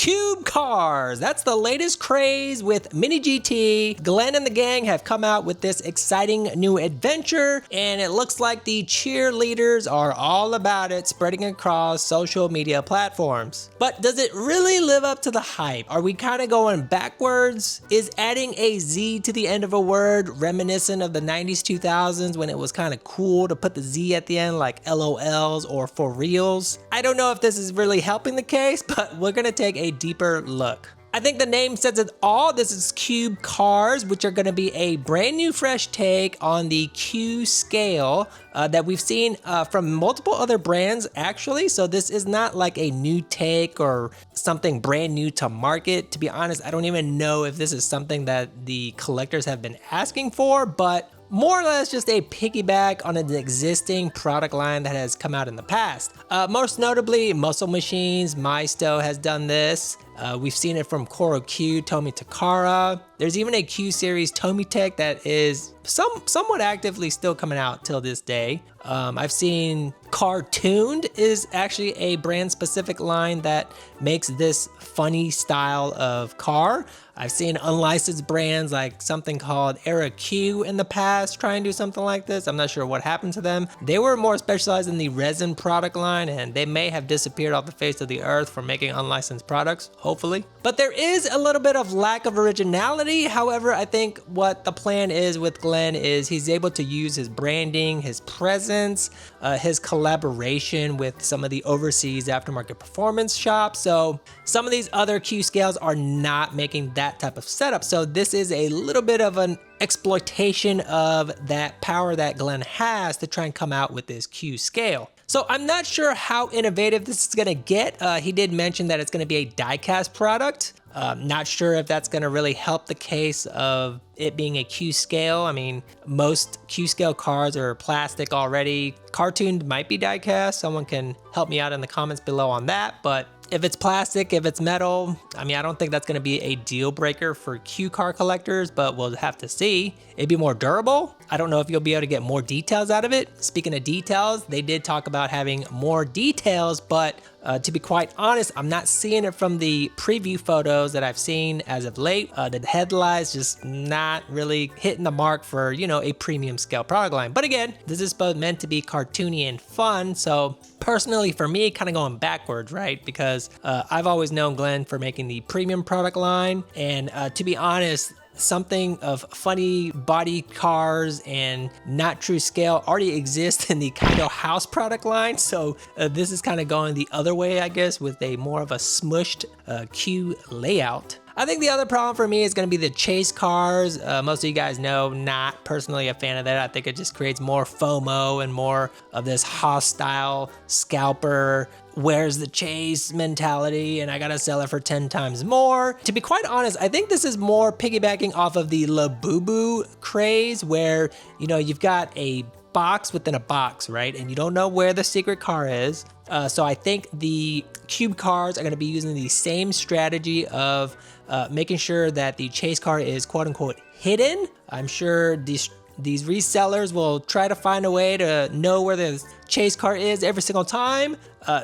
QubeCarz. That's the latest craze with Mini GT. Glenn and the gang have come out with this exciting new adventure, and it looks like the cheerleaders are all about it, spreading across social media platforms. But does it really live up to the hype? Are we kind of going backwards? Is adding a Z to the end of a word reminiscent of the 90s, 2000s when it was kind of cool to put the Z at the end, like LOLs or for reals? I don't know if this is really helping the case, but we're gonna take a deeper look. I think the name says it all. This is QubeCarz, which are going to be a brand new fresh take on the Q scale that we've seen from multiple other brands actually. So this is not like a new take or something brand new to market. To be honest, I don't even know if this is something that the collectors have been asking for, but more or less just a piggyback on an existing product line that has come out in the past. Most notably, Muscle Machines, Maisto has done this. We've seen it from Koro Q, Tomy Takara. There's even a Q series Tomy Tech that is somewhat actively still coming out till this day. I've seen Cartooned is actually a brand specific line that makes this funny style of car. I've seen unlicensed brands like something called Era Q in the past try and do something like this. I'm not sure what happened to them. They were more specialized in the resin product line, and they may have disappeared off the face of the earth for making unlicensed products, hopefully. But there is a little bit of lack of originality. However, I think what the plan is with Glenn is he's able to use his branding, his presence, his collaboration with some of the overseas aftermarket performance shops. So some of these other Q scales are not making that type of setup. So this is a little bit of an exploitation of that power that Glenn has to try and come out with this Q scale. So I'm not sure how innovative this is gonna get. He did mention that it's gonna be a diecast product. Not sure if that's gonna really help the case of it being a Q scale. I mean, most Q scale cars are plastic already. Cartooned might be diecast. Someone can help me out in the comments below on that, but if it's plastic, if it's metal, I mean, I don't think that's gonna be a deal breaker for Q car collectors, but we'll have to see. It'd be more durable. I don't know if you'll be able to get more details out of it. Speaking of details, they did talk about having more details, but to be quite honest, I'm not seeing it from the preview photos that I've seen as of late. The headlights just not really hitting the mark for, you know, a premium scale product line. But again, this is both meant to be cartoony and fun. So personally for me, kind of going backwards, right? Because I've always known Glenn for making the premium product line. And to be honest, something of funny body cars and not true scale already exists in the Kaido House product line. So this is kind of going the other way, I guess, with a more of a smushed Q layout. I think the other problem for me is going to be the chase cars. Most of you guys know, not personally a fan of that. I think it just creates more FOMO and more of this hostile scalper, where's the chase mentality, and I gotta sell it for 10 times more. To be quite honest, I think this is more piggybacking off of the Labubu craze where, you know, you've got a box within a box, right? And you don't know where the secret car is. So I think the QubeCarz are gonna be using the same strategy of making sure that the chase car is quote unquote hidden. I'm sure these resellers will try to find a way to know where the chase car is every single time.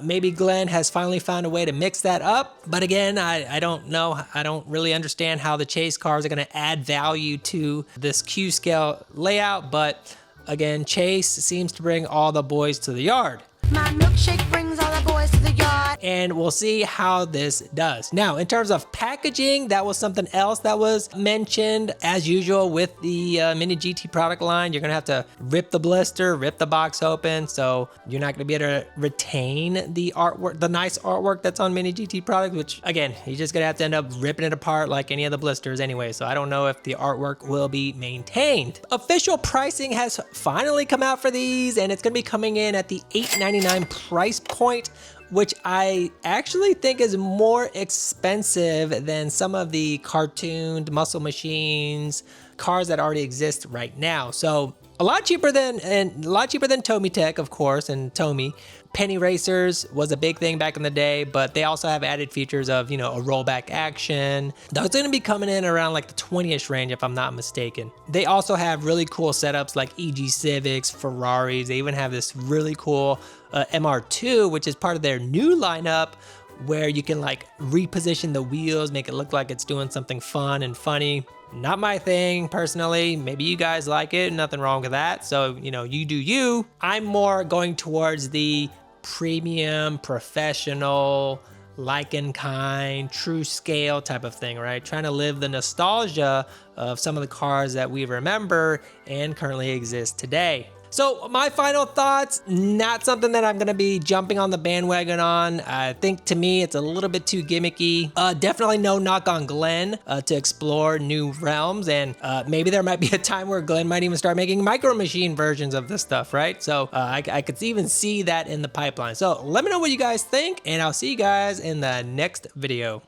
Maybe Glenn has finally found a way to mix that up. But again, I don't know. I don't really understand how the chase cars are gonna add value to this Q scale layout. But again, Chase seems to bring all the boys to the yard. My milkshake brings all the boys to the yard. And we'll see how this does. Now, in terms of packaging, that was something else that was mentioned. As usual with the Mini GT product line, you're gonna have to rip the blister, rip the box open. So you're not gonna be able to retain the artwork, the nice artwork that's on Mini GT product, which again, you're just gonna have to end up ripping it apart like any of the blisters anyway. So I don't know if the artwork will be maintained. Official pricing has finally come out for these, and it's gonna be coming in at the $8.99 price point, which I actually think is more expensive than some of the cartooned Muscle Machines cars that already exist right now. So a lot cheaper than Tomy Tech, of course, and Tomy. Penny racers was a big thing back in the day, but they also have added features of, you know, a rollback action. That's gonna be coming in around like the 20-ish range if I'm not mistaken. They also have really cool setups like EG Civics, Ferraris. They even have this really cool MR2, which is part of their new lineup, where you can like reposition the wheels, make it look like it's doing something fun and funny. Not my thing personally. Maybe you guys like it, nothing wrong with that. So, you know, you do you. I'm more going towards the premium, professional, like in kind, true scale type of thing, right? Trying to live the nostalgia of some of the cars that we remember and currently exist today. So my final thoughts, not something that I'm gonna be jumping on the bandwagon on. I think to me, it's a little bit too gimmicky. Definitely no knock on Glenn to explore new realms. And maybe there might be a time where Glenn might even start making micro machine versions of this stuff, right? So I could even see that in the pipeline. So let me know what you guys think, and I'll see you guys in the next video.